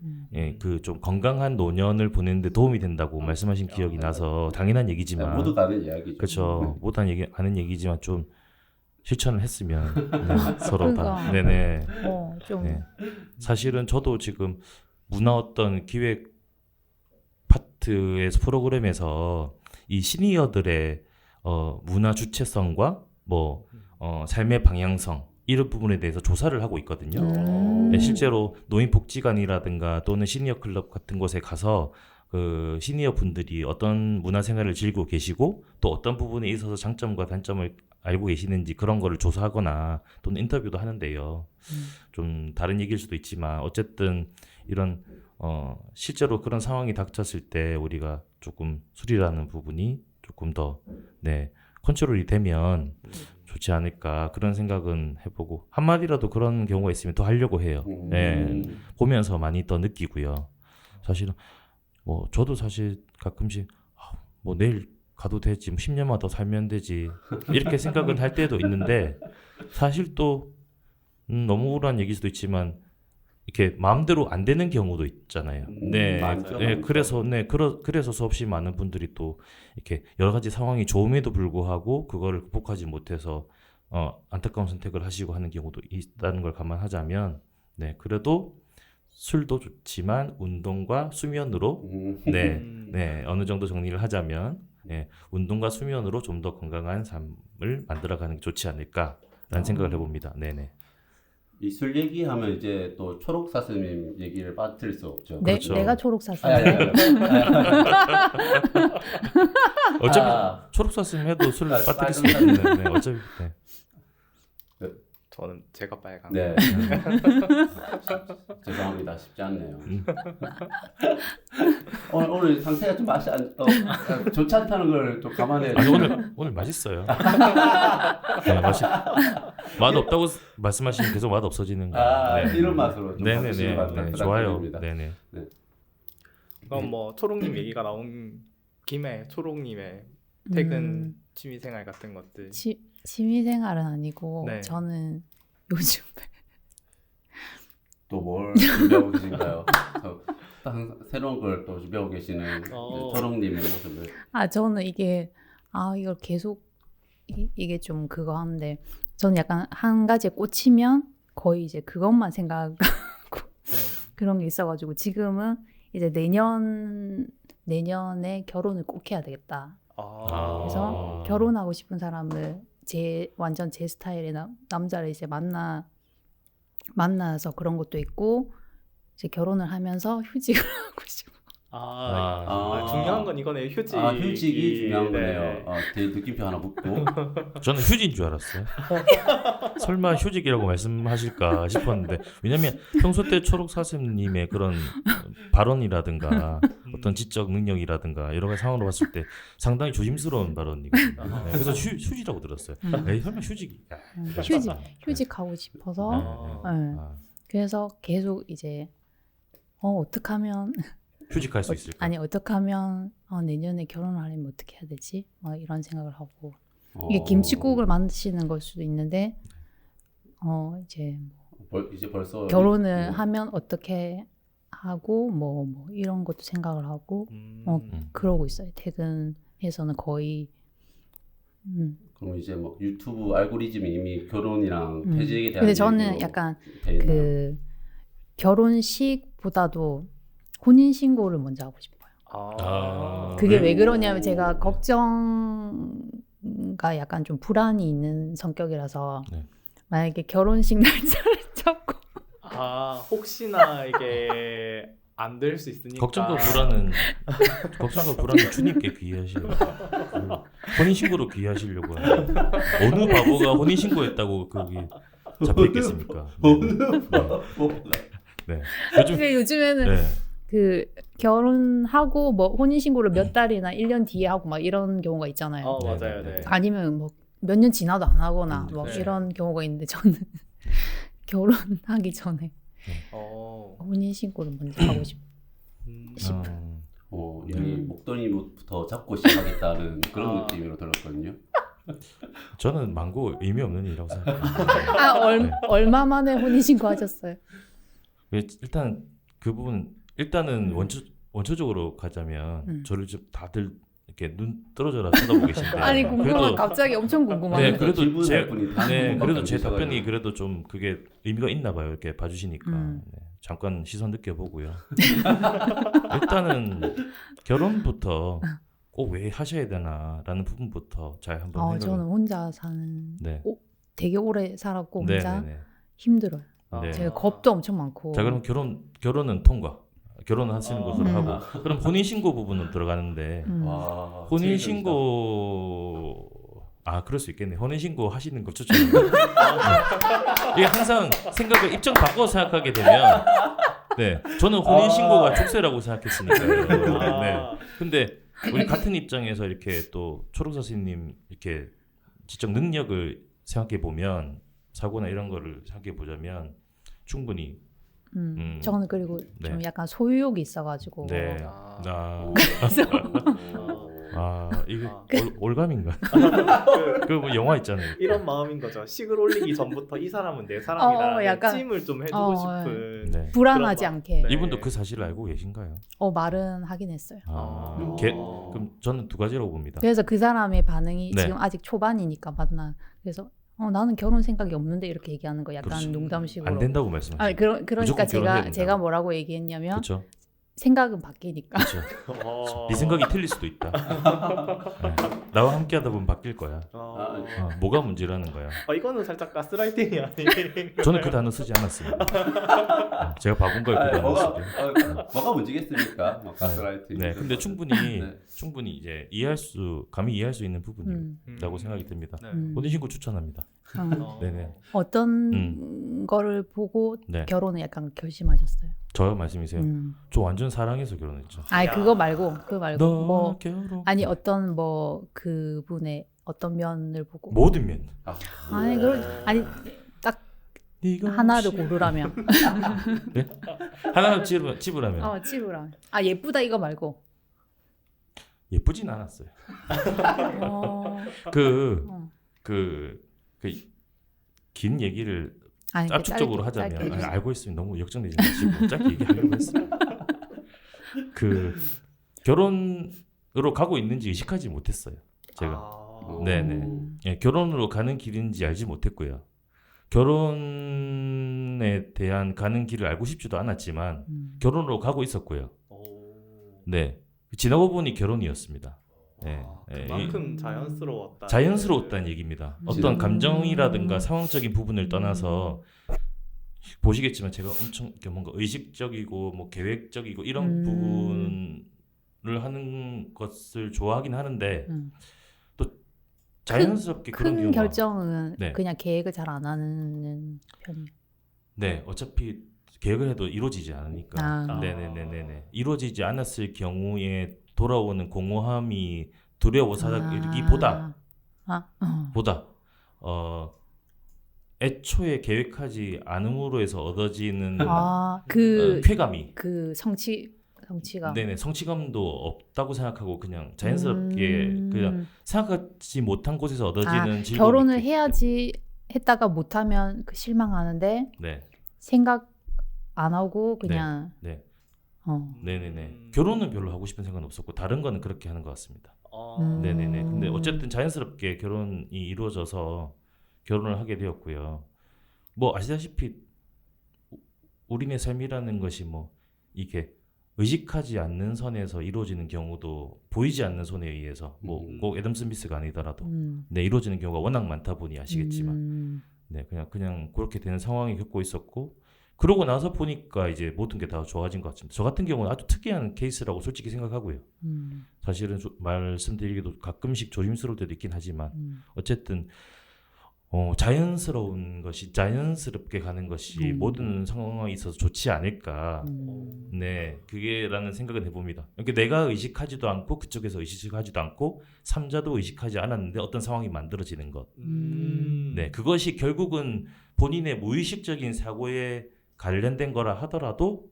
그 좀 건강한 노년을 보내는데 도움이 된다고 말씀하신 기억이 나서 당연한 얘기지만 모두가 아는 이야기죠. 그렇죠. 모두 아는 얘기지만 좀 실천을 했으면 서로 그러니까. 다 네네. 좀. 네. 사실은 저도 지금 문화 어떤 기획 파트에서 프로그램에서 이 시니어들의 문화 주체성과 삶의 방향성 이런 부분에 대해서 조사를 하고 있거든요. 네, 실제로 노인복지관이라든가 또는 시니어 클럽 같은 곳에 가서 그 시니어 분들이 어떤 문화 생활을 즐기고 계시고 또 어떤 부분에 있어서 장점과 단점을 알고 계시는지 그런 거를 조사하거나 또는 인터뷰도 하는데요. 좀 다른 얘기일 수도 있지만 어쨌든 이런 실제로 그런 상황이 닥쳤을 때 우리가 조금 술이라는 부분이 조금 더 컨트롤이 되면 좋지 않을까 그런 생각은 해보고 한마디라도 그런 경우가 있으면 더 하려고 해요. 네, 보면서 많이 더 느끼고요. 사실은 뭐 저도 사실 가끔씩 뭐 내일 가도 되지, 10년만 더 살면 되지 이렇게 생각은 할 때도 있는데 사실 또 너무 우울한 얘기일 수도 있지만 이렇게 마음대로 안 되는 경우도 있잖아요. 네, 많죠, 네, 많죠. 그래서 수없이 많은 분들이 또 이렇게 여러 가지 상황이 좋음에도 불구하고 그거를 극복하지 못해서 안타까운 선택을 하시고 하는 경우도 있다는 걸 감안하자면, 네, 그래도 술도 좋지만 운동과 수면으로, 네, 어느 정도 정리를 하자면, 네, 운동과 수면으로 좀 더 건강한 삶을 만들어가는 게 좋지 않을까라는 생각을 해봅니다. 네네. 이 술 얘기하면 이제 또 초록사스님 얘기를 빠뜨릴 수 없죠. 그렇죠. 내가 초록사슴. 어차피 초록사슴 해도 술 빠뜨릴 수 있는데, 네, 어차피. 네. 저는 제가 빨강. 네. 죄송합니다. 쉽지 않네요. 오늘 상태가 좀 맛이 좋지 않다는 걸 또 감안해. 아니 오늘 맛있어요. 네, 맛 없다고 말씀하시면 계속 맛 없어지는 거예요. 네. 이런 맛으로 좀 바꾸시는 것 같아요. 네, 좋아요. 부탁드립니다. 네네. 그럼 뭐 초록님 얘기가 나온 김에 초록님의 퇴근 취미생활 같은 것들. 취미생활은 아니고 네. 저는 요즘 또 뭘 준비하고 계신가요? 새로운 걸 또 준비하고 계시는 초록님의 모습을. 저는 이걸 계속 이게 좀 그거 하는데 저는 약간 한 가지에 꽂히면 거의 이제 그것만 생각하고 그런 게 있어가지고 지금은 이제 내년에 결혼을 꼭 해야 되겠다. 그래서 결혼하고 싶은 사람을 완전 제 스타일의 남자를 이제 만나서 그런 것도 있고 이제 결혼을 하면서 휴직을 하고 싶어. 중요한 건 이거네요. 휴직. 휴직이 중요한 네. 거네요. 되게 느낌표 하나 붙고. 저는 휴직인 줄 알았어요. 설마 휴직이라고 말씀하실까 싶었는데, 왜냐면 평소 때 초록사슴님의 그런 발언이라든가 어떤 지적 능력이라든가 여러 가지 상황으로 봤을 때 상당히 조심스러운 발언이거든요. 네, 그래서 휴직이라고 들었어요. 에이, 설마 휴직이? 휴직하고 싶어서. 그래서 계속 이제 어떻게 하면 휴직할 수 있을까? 아니 어떻게 하면 내년에 결혼을 하려면 어떻게 해야 되지? 막 이런 생각을 하고 이게 김치국을 만드시는 걸 수도 있는데 이제 이제 벌써 결혼을 하면 어떻게 하고 뭐 이런 것도 생각을 하고 그러고 있어요. 퇴근해서는 거의 그럼 이제 뭐 유튜브 알고리즘이 이미 결혼이랑 퇴직에 대한 근데 저는 약간 그 결혼식보다도 혼인 신고를 먼저 하고 싶어요. 그게 왜 그러냐면 제가 걱정가 약간 좀 불안이 있는 성격이라서 만약에 결혼식 날짜를 잡고 혹시나 이게 안 될 수 있으니까 걱정과 불안은 주님께 귀의하시려고 혼인 신고로 귀의하시려고 해요. 어느 바보가 혼인 신고했다고 거기 잡혀 있겠습니까? 네. 요즘에는 그 결혼하고 뭐 혼인 신고를 몇 달이나 1년 뒤에 하고 막 이런 경우가 있잖아요. 맞아요. 네. 아니면 뭐 몇 년 지나도 안 하거나 뭐 이런 경우가 있는데 저는 결혼하기 전에 혼인 신고를 먼저 하고 싶은. 목도리부터 잡고 시작하겠다는 그런 느낌으로 들었거든요. 저는 망고 의미 없는 일이라고 생각합니다. 얼마 만에 혼인 신고 하셨어요? 일단 그 부분 일단은 원초적으로 가자면 저를 좀 다들 이렇게 눈 떨어져라 쳐다보고 계신데 아니 갑자기 엄청 궁금하네. 네, 그래도 제 답변이 그래도 좀 그게 의미가 있나 봐요. 이렇게 봐주시니까 네, 잠깐 시선 느껴보고요. 일단은 결혼부터 꼭 왜 하셔야 되나라는 부분부터 잘 한번 저는 혼자 사는 되게 오래 살았고 혼자 힘들어요. 제가 겁도 엄청 많고. 자, 그럼 결혼은 통과. 결혼하시는 것으로 하고 그럼 혼인 신고 부분은 들어가는데 혼인 신고 그럴 수 있겠네. 혼인 신고 하시는 걸 추천합니다. 이게 항상 생각을 입장 바꿔 생각하게 되면 저는 혼인 신고가 족쇄라고 생각했으니까요. 근데 우리 같은 입장에서 이렇게 또 초록 선생님 이렇게 지적 능력을 생각해 보면 사고나 이런 거를 생각해 보자면 충분히 저는 그리고 네. 좀 약간 소유욕이 있어가지고 네. 이게 올감인가? 그 뭐 영화 있잖아요. 이런 마음인 거죠. 식을 올리기 전부터 이 사람은 내 사람이다. 약간 찜을 좀 해주고 싶은. 네. 불안하지 그런 않게. 네. 이분도 그 사실을 알고 계신가요? 말은 하긴 했어요. 그럼 저는 두 가지라고 봅니다. 그래서 그 사람의 반응이 네. 지금 아직 초반이니까 맞나. 그래서 나는 결혼 생각이 없는데 이렇게 얘기하는 거 약간 그렇죠. 농담식으로. 안 된다고 말씀하시죠. 아니 그러니까 무조건 결혼해야 된다고. 제가 뭐라고 얘기했냐면 그렇죠. 생각은 바뀌니까. 그렇죠. 네 생각이 틀릴 수도 있다. 네. 나와 함께 하다 보면 바뀔 거야. 뭐가 문제라는 거야. 이거는 살짝 가스라이팅이 아니. 저는 그 단어 쓰지 않았습니다. 제가 바본 거예요. 그 단어 쓰기. 뭐가 문제겠습니까? 가스라이팅. 네, 근데 충분히 이제 감히 이해할 수 있는 부분이라고 생각이 듭니다. 네. 혼인 신고 추천합니다. 네네. 어떤 거를 보고 네. 결혼을 약간 결심하셨어요? 저요 말씀이세요? 저 완전 사랑해서 결혼했죠. 아니 야. 그거 말고 뭐 결혼. 아니 어떤 뭐 그분의 어떤 면을 보고 모든 면. 아니 딱 하나를 고르라면 네? 하나를 집으라면. 집으라면 예쁘다 이거 말고 예쁘진 않았어요. 긴 얘기를 압축적으로 하자면 알고 있으면 너무 역정되지 마시고 짧게 얘기하려고 했어요. 결혼으로 가고 있는지 의식하지 못했어요. 제가. 네네. 예, 결혼으로 가는 길인지 알지 못했고요. 결혼에 대한 가는 길을 알고 싶지도 않았지만 결혼으로 가고 있었고요. 네. 지나고 보니 결혼이었습니다. 네. 그만큼 자연스러웠다는 얘기입니다. 어떤 감정이라든가 상황적인 부분을 떠나서 보시겠지만 제가 엄청 뭔가 의식적이고 뭐 계획적이고 이런 부분을 하는 것을 좋아하긴 하는데 또 자연스럽게 그런 큰 경우가 결정은 네. 그냥 계획을 잘 안 하는 편이에요. 네, 어차피 계획을 해도 이루어지지 않으니까. 네네네네. 이루어지지 않았을 경우에 돌아오는 공허함이 두려워서기보다 애초에 계획하지 않음으로 해서 얻어지는 쾌감이 그 성취감. 네네 성취감도 없다고 생각하고 그냥 자연스럽게 그냥 생각하지 못한 곳에서 얻어지는 즐거움이 결혼을 있겠죠. 해야지 했다가 못하면 실망하는데 네. 생각 안 하고 그냥 네. 네네네. 결혼은 별로 하고 싶은 생각은 없었고 다른 거는 그렇게 하는 것 같습니다. 네네네. 근데 어쨌든 자연스럽게 결혼이 이루어져서 결혼을 하게 되었고요. 뭐 아시다시피 우리네 삶이라는 것이 뭐 이게 의식하지 않는 선에서 이루어지는 경우도 보이지 않는 손에 의해서 뭐 꼭 애덤 스미스가 아니더라도 네 이루어지는 경우가 워낙 많다 보니 아시겠지만 네 그냥 그렇게 되는 상황이 겪고 있었고. 그러고 나서 보니까 이제 모든 게 다 좋아진 것 같습니다. 저 같은 경우는 아주 특이한 케이스라고 솔직히 생각하고요. 사실은 말씀드리기도 가끔씩 조심스러울 때도 있긴 하지만 어쨌든 자연스러운 것이 자연스럽게 가는 것이 모든 상황에 있어서 좋지 않을까. 네, 그게라는 생각은 해봅니다. 그러니까 내가 의식하지도 않고 그쪽에서 의식하지도 않고 삼자도 의식하지 않았는데 어떤 상황이 만들어지는 것. 네, 그것이 결국은 본인의 무의식적인 사고에 관련된 거라 하더라도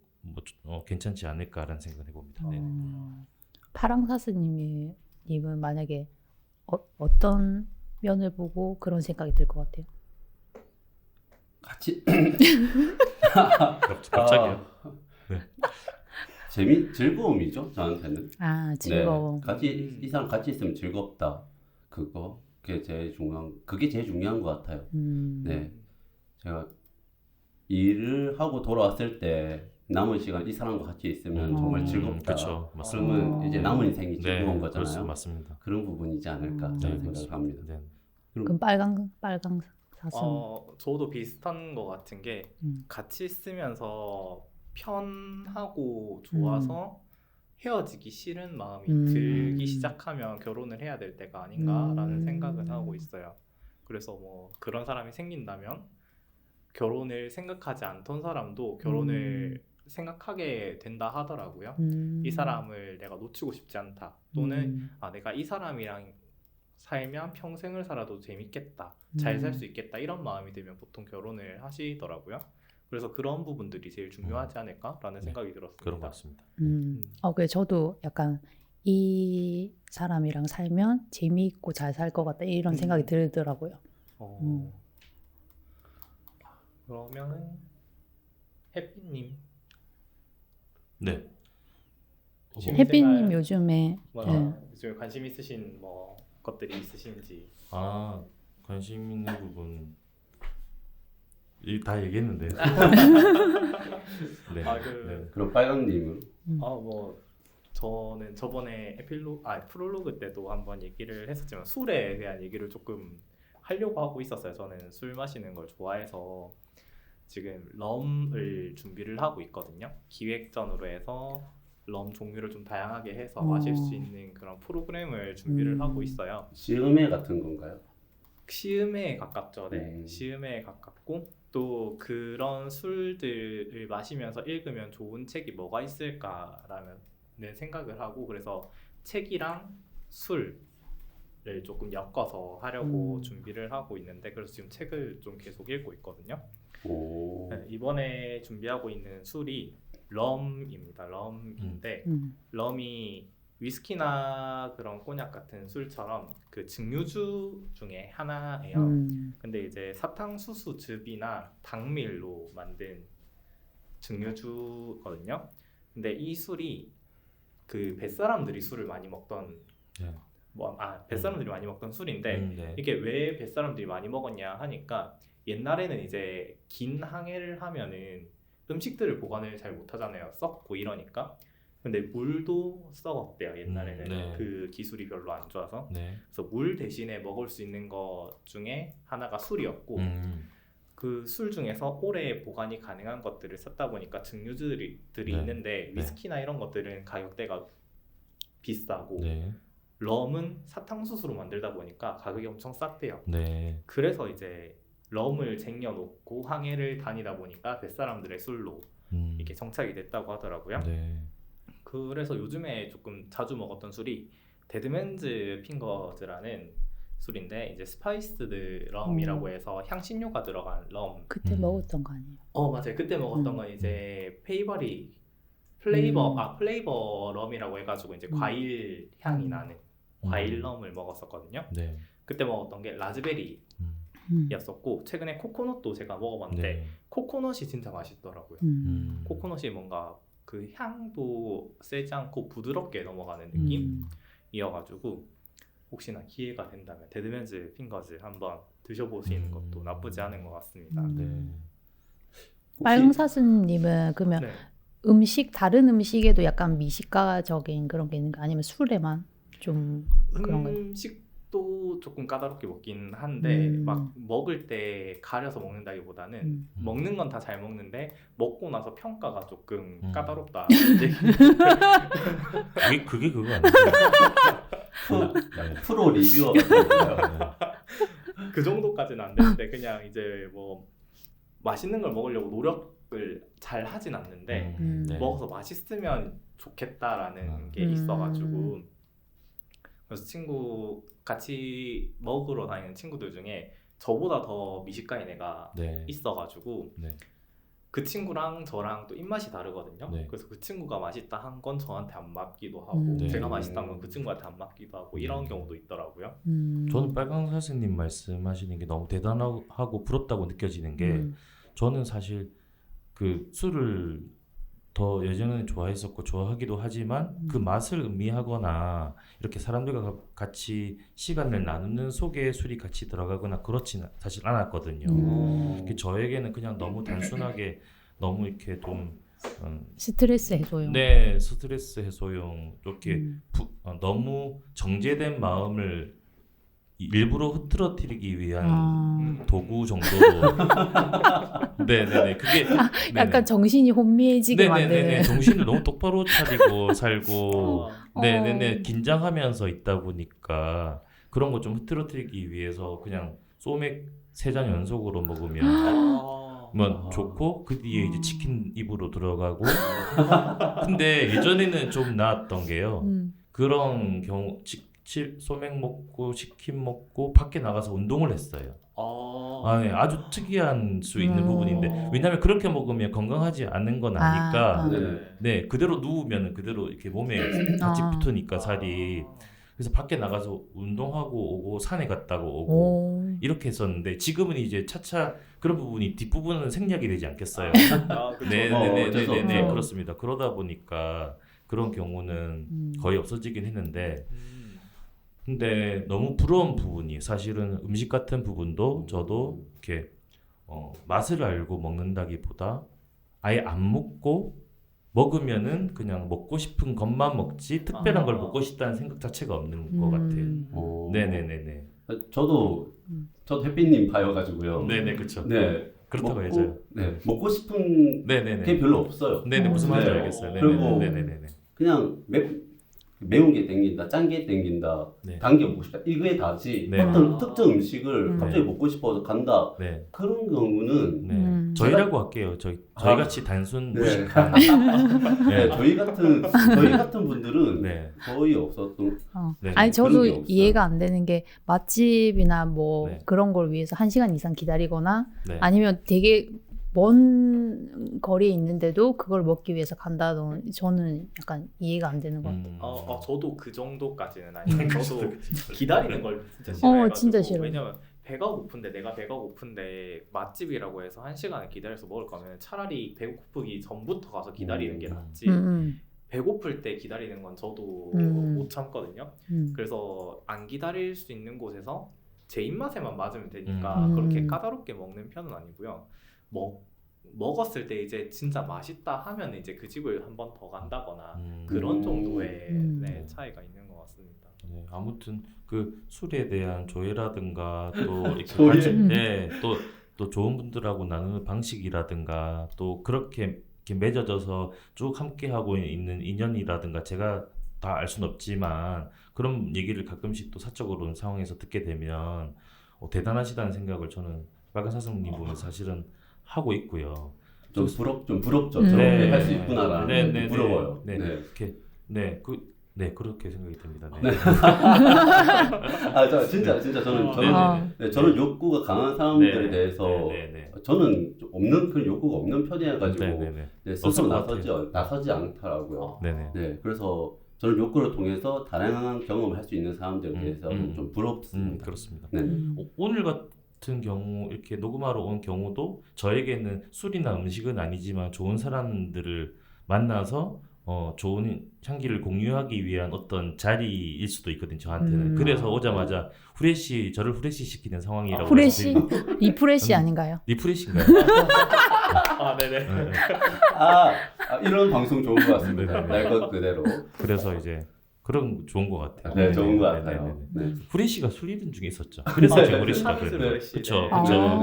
괜찮지 않을까라는 생각을 해봅니다. 네. 파랑사스님은 만약에 어떤 면을 보고 그런 생각이 들 것 같아요? 갑자기요? 네. 즐거움이죠 저한테는. 즐거움. 네. 이 사람 같이 있으면 즐겁다. 그게 제일 중요한 것 같아요. 네. 제가 일을 하고 돌아왔을 때 남은 시간 이 사람과 같이 있으면 정말 즐겁다. 그렇죠. 그러면 이제 남은 인생이 즐거운 거잖아요. 그렇죠. 맞습니다. 그런 부분이지 않을까 생각을 합니다. 네. 그럼 빨강 사슴. 저도 비슷한 것 같은 게 같이 있으면서 편하고 좋아서 헤어지기 싫은 마음이 들기 시작하면 결혼을 해야 될 때가 아닌가라는 생각은 하고 있어요. 그래서 뭐 그런 사람이 생긴다면 결혼을 생각하지 않던 사람도 결혼을 생각하게 된다 하더라고요. 이 사람을 내가 놓치고 싶지 않다. 또는 내가 이 사람이랑 살면 평생을 살아도 재밌겠다. 잘 살 수 있겠다. 이런 마음이 들면 보통 결혼을 하시더라고요. 그래서 그런 부분들이 제일 중요하지 않을까라는 생각이 들었습니다. 그런 것 같습니다. 그래 저도 약간 이 사람이랑 살면 재미있고 잘 살 것 같다 이런 생각이 들더라고요. 그러면은 햇빛님. 네. 햇빛님 요즘에 요즘에 관심 있으신 뭐 것들이 있으신지. 관심 있는 부분 다 얘기했는데. 네. 네. 그럼 빨강님은? 뭐 저는 저번에 프롤로그 때도 한번 얘기를 했었지만 술에 대한 얘기를 조금 하려고 하고 있었어요. 저는 술 마시는 걸 좋아해서 지금 럼을 준비를 하고 있거든요. 기획전으로 해서 럼 종류를 좀 다양하게 해서 마실 수 있는 그런 프로그램을 준비를 하고 있어요. 시음회 같은 건가요? 시음회에 가깝죠. 네. 시음회에 가깝고 또 그런 술들을 마시면서 읽으면 좋은 책이 뭐가 있을까라는 생각을 하고 그래서 책이랑 술을 조금 엮어서 하려고 준비를 하고 있는데 그래서 지금 책을 좀 계속 읽고 있거든요. 네, 이번에 준비하고 있는 술이 럼입니다. 럼인데 럼이 위스키나 그런 꼬냑 같은 술처럼 그 증류주 중에 하나예요. 근데 이제 사탕수수즙이나 당밀로 만든 증류주거든요. 근데 이 술이 그 뱃사람들이 술을 많이 먹던 뱃사람들이 많이 먹던 술인데 이게 왜 뱃사람들이 많이 먹었냐 하니까 옛날에는 이제 긴 항해를 하면은 음식들을 보관을 잘 못하잖아요. 썩고 이러니까. 근데 물도 썩었대요. 옛날에는 그 기술이 별로 안 좋아서. 그래서 물 대신에 먹을 수 있는 것 중에 하나가 술이었고 그 술 중에서 오래 보관이 가능한 것들을 찾다 보니까 증류주들이 있는데 위스키나 이런 것들은 가격대가 비싸고 럼은 사탕수수로 만들다 보니까 가격이 엄청 쌌대요. 그래서 이제 럼을 쟁여놓고 항해를 다니다 보니까 뱃사람들의 술로 이게 정착이 됐다고 하더라고요. 그래서 요즘에 조금 자주 먹었던 술이 데드맨즈 핑거즈라는 술인데 이제 스파이스드 럼이라고 해서 향신료가 들어간 럼. 그때 먹었던 거 아니에요? 맞아요. 그때 먹었던 건 이제 페이버리 플레이버 럼이라고 해가지고 이제 과일 향이 나는 과일 럼을 먹었었거든요. 그때 먹었던 게 라즈베리 였었고 최근에 코코넛도 제가 먹어봤는데 코코넛이 진짜 맛있더라고요. 코코넛이 뭔가 그 향도 세지 않고 부드럽게 넘어가는 느낌이어가지고 혹시나 기회가 된다면 데드맨즈 핑거즈 한번 드셔보시는 것도 나쁘지 않은 것 같습니다. 빨강사슴님은 그러면 다른 음식에도 약간 미식가적인 그런 게 있는 거 아니면 술에만 좀 그런가요? 음식도 조금 까다롭게 먹긴 한데 막 먹을 때 가려서 먹는다기보다는 먹는 건 다 잘 먹는데 먹고 나서 평가가 조금 까다롭다. 그게 그거 아니에요? 프로 리뷰어 같은 건가요? 그 정도까지는 안 되는데 그냥 이제 뭐 맛있는 걸 먹으려고 노력을 잘 하진 않는데 먹어서 맛있으면 좋겠다라는 게 있어가지고 그래서 같이 먹으러 다니는 친구들 중에 저보다 더 미식가인 애가 있어가지고 그 친구랑 저랑 또 입맛이 다르거든요. 그래서 그 친구가 맛있다 한 건 저한테 안 맞기도 하고 제가 맛있다 한 건 그 친구한테 안 맞기도 하고 이런 경우도 있더라고요. 저는 빨강 선생님 말씀하시는 게 너무 대단하고 부럽다고 느껴지는 게 저는 사실 그 술을 더 예전에는 좋아했었고 좋아하기도 하지만 그 맛을 음미하거나 이렇게 사람들과 같이 시간을 나누는 속에 술이 같이 들어가거나 그렇지는 사실 않았거든요. 저에게는 그냥 너무 단순하게 너무 이렇게 좀 스트레스 해소용. 스트레스 해소용 이렇게 너무 정제된 마음을 일부러 흐트러뜨리기 위한 도구 정도로 그게 약간 정신이 혼미해지게 만드는 정신을 너무 똑바로 차리고 살고 긴장하면서 있다 보니까 그런 거 좀 흐트러뜨리기 위해서 그냥 소맥 3잔 연속으로 먹으면 뭐 좋고 그 뒤에 이제 치킨 입으로 들어가고 근데 예전에는 좀 나았던 게요. 그런 경우 소맥 먹고 치킨 먹고 밖에 나가서 운동을 했어요. 네, 아주 특이한 수 있는 부분인데 왜냐하면 그렇게 먹으면 건강하지 않은 건 아니까 네 그대로 누우면 그대로 이렇게 몸에 같이 붙으니까 살이 그래서 밖에 나가서 운동하고 오고 산에 갔다고 오고 이렇게 했었는데 지금은 이제 차차 그런 부분이 뒷부분은 생략이 되지 않겠어요. 네네네네 그렇습니다. 그러다 보니까 그런 경우는 거의 없어지긴 했는데 근데 너무 부러운 부분이 사실은 음식 같은 부분도 저도 이렇게 맛을 알고 먹는다기보다 아예 안 먹고 먹으면은 그냥 먹고 싶은 것만 먹지 특별한 걸 먹고 싶다는 생각 자체가 없는 것 같아요. 네네네네. 저도 햇빛님 봐여가지고요. 네네 그렇죠. 네 그렇다고 해줘요. 네 먹고 싶은 게 별로 없어요. 네네 무슨 말인지 알겠어요. 그리고 네네네. 그냥 매운 게 땡긴다, 짠 게 땡긴다, 단 게 먹고 싶다 이거에 다지 어떤 특정 음식을 갑자기 먹고 싶어서 간다 그런 경우는 저희라고 할게요. 저희 같이 단순 무식한 저희 같은 분들은 거의 없었던. 아니 저도 이해가 안 되는 게 맛집이나 뭐 그런 걸 위해서 1시간 이상 기다리거나 아니면 되게 먼 거리에 있는데도 그걸 먹기 위해서 간다던 저는 약간 이해가 안 되는 것 같아요. 저도 그 정도까지는 아니에요. 저도 기다리는 걸 진짜 싫어해가지고 진짜 싫어. 왜냐면 배가 고픈데 맛집이라고 해서 1시간을 기다려서 먹을 거면 차라리 배고프기 전부터 가서 기다리는 게 낫지. 배고플 때 기다리는 건 저도 못 참거든요. 그래서 안 기다릴 수 있는 곳에서 제 입맛에만 맞으면 되니까 그렇게 까다롭게 먹는 편은 아니고요. 먹었을 때 이제 진짜 맛있다 하면 이제 그 집을 한 번 더 간다거나 그런 정도의 차이가 있는 것 같습니다. 네, 아무튼 그 술에 대한 조예라든가 또 이렇게 또 좋은 분들하고 나누는 방식이라든가 또 그렇게 맺어져서 쭉 함께 하고 있는 인연이라든가 제가 다 알 수는 없지만 그런 얘기를 가끔씩 또 사적으로 상황에서 듣게 되면 대단하시다는 생각을 저는 빨간 사슴님 보면 사실은 하고 있고요. 좀 부럽죠. 저렇게 할 수 있구나라는 부러워요. 그렇게 생각이 듭니다. 진짜 저는 욕구가 강한 사람들에 대해서 저는 없는 그런 욕구가 없는 편이어가지고 스스로 나서지 않더라고요. 그래서 저는 욕구를 통해서 다양한 경험을 할 수 있는 사람들에 대해서 좀 부럽습니다. 그렇습니다. 오늘 같은 경우 이렇게 녹음하러 온 경우도 저에게는 술이나 음식은 아니지만 좋은 사람들을 만나서 좋은 향기를 공유하기 위한 어떤 자리일 수도 있거든요. 저한테는. 그래서 오자마자 저를 후레쉬 시키는 상황이라고. 후레쉬? 리프레쉬 아닌가요? 리프레쉬인가요? 네네. 이런 방송 좋은 것 같습니다. 날 것 그대로. 그래서 이제 그런 좋은 것 같아요. 네, 좋은 것 같아요. 후레쉬가 술 이름 중에 있었죠. 그래서 제가 후레쉬라 그랬어요. 그렇죠.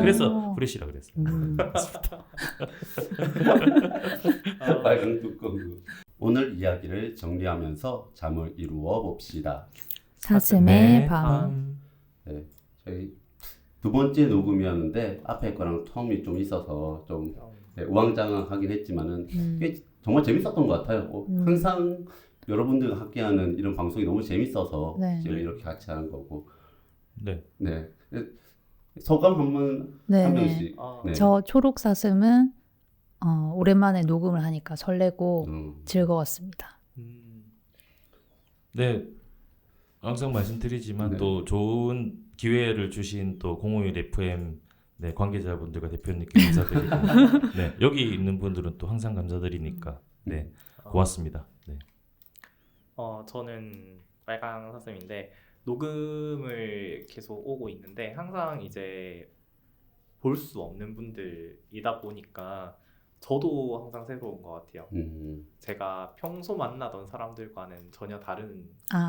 그래서 후레쉬라 그랬어요. 빨간 뚜껑. 오늘 이야기를 정리하면서 잠을 이루어 봅시다. 사슴의 밤. 저희 두 번째 녹음이었는데 앞에 거랑 텀이 좀 있어서 좀 우왕좌왕하긴 했지만은 꽤 정말 재밌었던 것 같아요. 항상 여러분들과 함께하는 이런 방송이 너무 재밌어서 지금 이렇게 같이 하는 거고. 소감 한 명씩. 저 초록 사슴은 오랜만에 녹음을 하니까 설레고 즐거웠습니다. 항상 말씀드리지만 또 좋은 기회를 주신 또 051 FM 관계자분들과 대표님께 감사드리고 여기 있는 분들은 또 항상 감사드리니까 고맙습니다. 저는 빨강 사슴인데 녹음을 계속 오고 있는데 항상 이제 볼 수 없는 분들이다 보니까 저도 항상 새로운 것 같아요. 제가 평소 만나던 사람들과는 전혀 다른.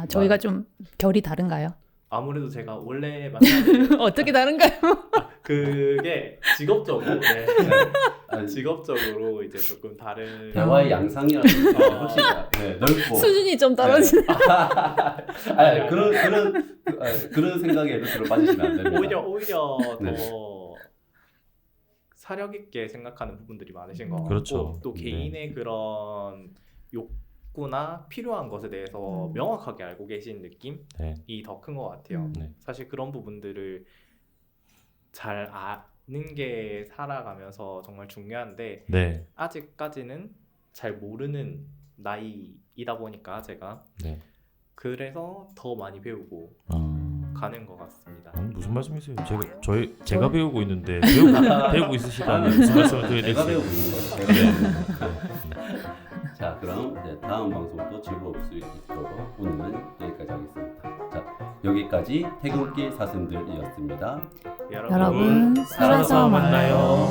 저희가 좀 결이 다른가요? 아무래도 제가 원래 만나는 어떻게 다른가요? 그게 직업적으로 직업적으로 이제 조금 다른 대화의 양상이라든가 훨씬 넓고 수준이 좀 떨어지네. 그런 생각에 밑으로 빠지시면 안 됩니다. 오히려 더 차력 있게 생각하는 부분들이 많으신 것 같고 그렇죠. 또 네. 개인의 그런 욕구나 필요한 것에 대해서 명확하게 알고 계신 느낌이 네. 더 큰 것 같아요. 네. 사실 그런 부분들을 잘 아는 게 살아가면서 정말 중요한데 네. 아직까지는 잘 모르는 나이이다 보니까 제가 네. 그래서 더 많이 배우고 가는 것 같습니다. 무슨 말씀이세요? 제가 배우고 있는데 배우고 있으시다니 무슨 말씀을 드려야 제가 될지. 배우고 있는 거예요. 자, 그럼 이제 다음 방송도 즐거울 수 있도록 오늘은 여기까지 하겠습니다. 자, 여기까지 퇴근길 사슴들이었습니다. 여러분 살아서 만나요.